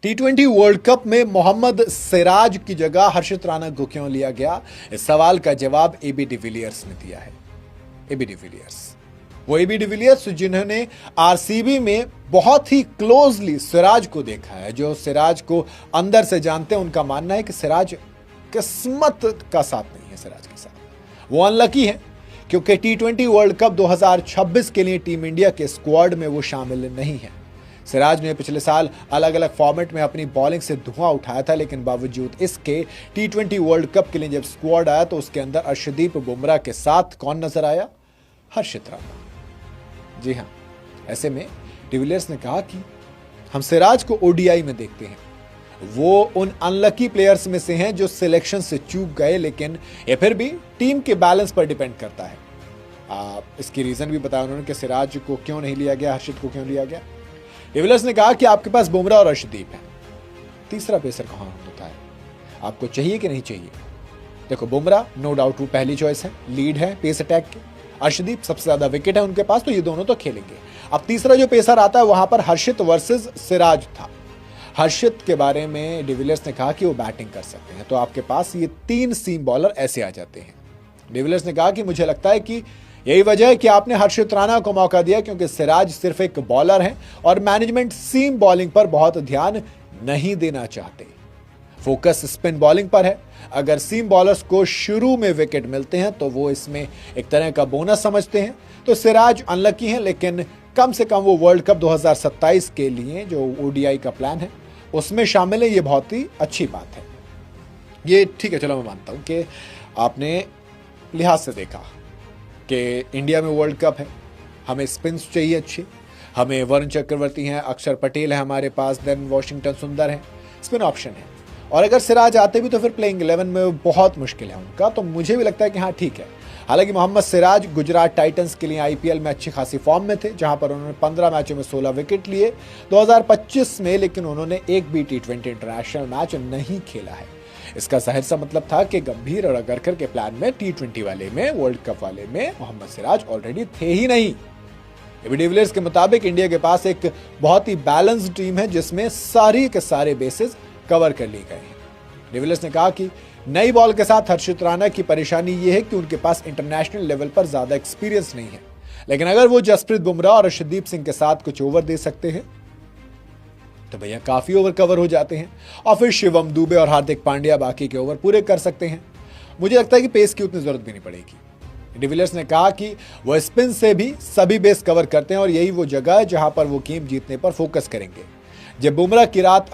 टी20 world cup में मोहम्मद सिराज की जगह हर्षित राणा को क्यों लिया गया, इस सवाल का जवाब एबी डिविलियर्स ने दिया है। एबी डिविलियर्स, वो एबी डिविलियर्स जिन्होंने आरसीबी में बहुत ही क्लोजली सिराज को देखा है, जो सिराज को अंदर से जानते हैं। उनका मानना है कि सिराज किस्मत का साथ नहीं है, सिराज के साथ वो अनलकी है क्योंकि टी20 वर्ल्ड कप 2026 के लिए टीम इंडिया के स्क्वाड में वो शामिल नहीं है। सिराज ने पिछले साल अलग अलग फॉर्मेट में अपनी बॉलिंग से धुआं उठाया था, लेकिन बावजूद इसके टी20 वर्ल्ड कप के लिए जब स्क्वाड आया तो उसके अंदर अर्शदीप बुमराह के साथ कौन नजर आया? हर्षित राणा। जी हां, ऐसे में डिविलियर्स ने कहा कि हम सिराज को ओडीआई में देखते हैं, वो उन अनलकी प्लेयर्स में से हैं जो सिलेक्शन से चूक गए, लेकिन ये फिर भी टीम के बैलेंस पर डिपेंड करता है। इसकी रीजन भी बताया उन्होंने कि सिराज को क्यों नहीं लिया गया, हर्षित को क्यों लिया गया। डिविलियर्स ने कहा कि आपके पास बुमराह और अर्शदीप है, तीसरा पेसर कहां होता है, आपको चाहिए कि नहीं चाहिए? देखो, बुमराह नो डाउट वो पहली चॉइस है, लीड है पेस अटैक के। अर्शदीप सबसे ज्यादा विकेट है उनके पास, तो ये दोनों तो खेलेंगे। अब तीसरा जो पेसर आता है वहां पर हर्षित वर्सेस सिराज था। हर्षित के बारे में डिविलियर्स ने कहा कि वो बैटिंग कर सकते हैं, तो आपके पास ये 3 सीम बॉलर ऐसे आ जाते हैं। डिविलियर्स ने कहा कि मुझे लगता है कि यही वजह है कि आपने हर्षित राणा को मौका दिया, क्योंकि सिराज सिर्फ एक बॉलर है और मैनेजमेंट सीम बॉलिंग पर बहुत ध्यान नहीं देना चाहते। फोकस स्पिन बॉलिंग पर है। अगर सीम बॉलर्स को शुरू में विकेट मिलते हैं तो वो इसमें एक तरह का बोनस समझते हैं। तो सिराज अनलकी हैं, लेकिन कम से कम वो वर्ल्ड कप 2027 के लिए जो ओडीआई का प्लान है उसमें शामिल है। ये बहुत ही अच्छी बात है। ये ठीक है, चलो मैं मानता हूं कि आपने लिहाज से देखा कि इंडिया में वर्ल्ड कप है, हमें स्पिन्स चाहिए अच्छी, हमें वरुण चक्रवर्ती हैं, अक्षर पटेल है हमारे पास, देन वॉशिंगटन सुंदर है, स्पिन ऑप्शन है। और अगर सिराज आते भी तो फिर प्लेइंग 11 में बहुत मुश्किल है उनका। तो मुझे भी लगता है कि हाँ ठीक है। हालांकि मोहम्मद सिराज गुजरात टाइटंस के लिए आईपीएल में अच्छी खासी फॉर्म में थे, जहां पर उन्होंने 15 मैचों में 16 विकेट लिए 2025 में, लेकिन उन्होंने एक भी टी20 इंटरनेशनल मैच नहीं खेला है। इसका जाहिर सा मतलब था कि गंभीर और अगरकर के प्लान में टी20 वाले में, वर्ल्ड कप वाले में मोहम्मद सिराज ऑलरेडी थे ही नहीं। एबी डिविलियर्स के मुताबिक इंडिया के पास एक बहुत ही बैलेंस्ड टीम है जिसमें सारी के सारे बेसिस कवर कर लिए गए हैं। डिविलियर्स ने कहा कि नई बॉल के साथ हर्षित राणा की परेशानी यह है कि उनके पास इंटरनेशनल लेवल पर ज्यादा एक्सपीरियंस नहीं है, लेकिन अगर वो जसप्रीत बुमराह और अर्शदीप सिंह के साथ कुछ ओवर दे सकते हैं तो भैया काफी ओवर कवर हो जाते हैं, और फिर शिवम दुबे और हार्दिक पांड्या बाकी के ओवर पूरे कर सकते हैं। मुझे लगता है कि पेस की उतनी जरूरत भी नहीं पड़ेगी। डिविलियर्स ने कहा कि वो स्पिन से भी सभी बेस कवर करते हैं और यही वो जगह है जहां पर वो गेम जीतने पर फोकस करेंगे। जब बुमराह की रात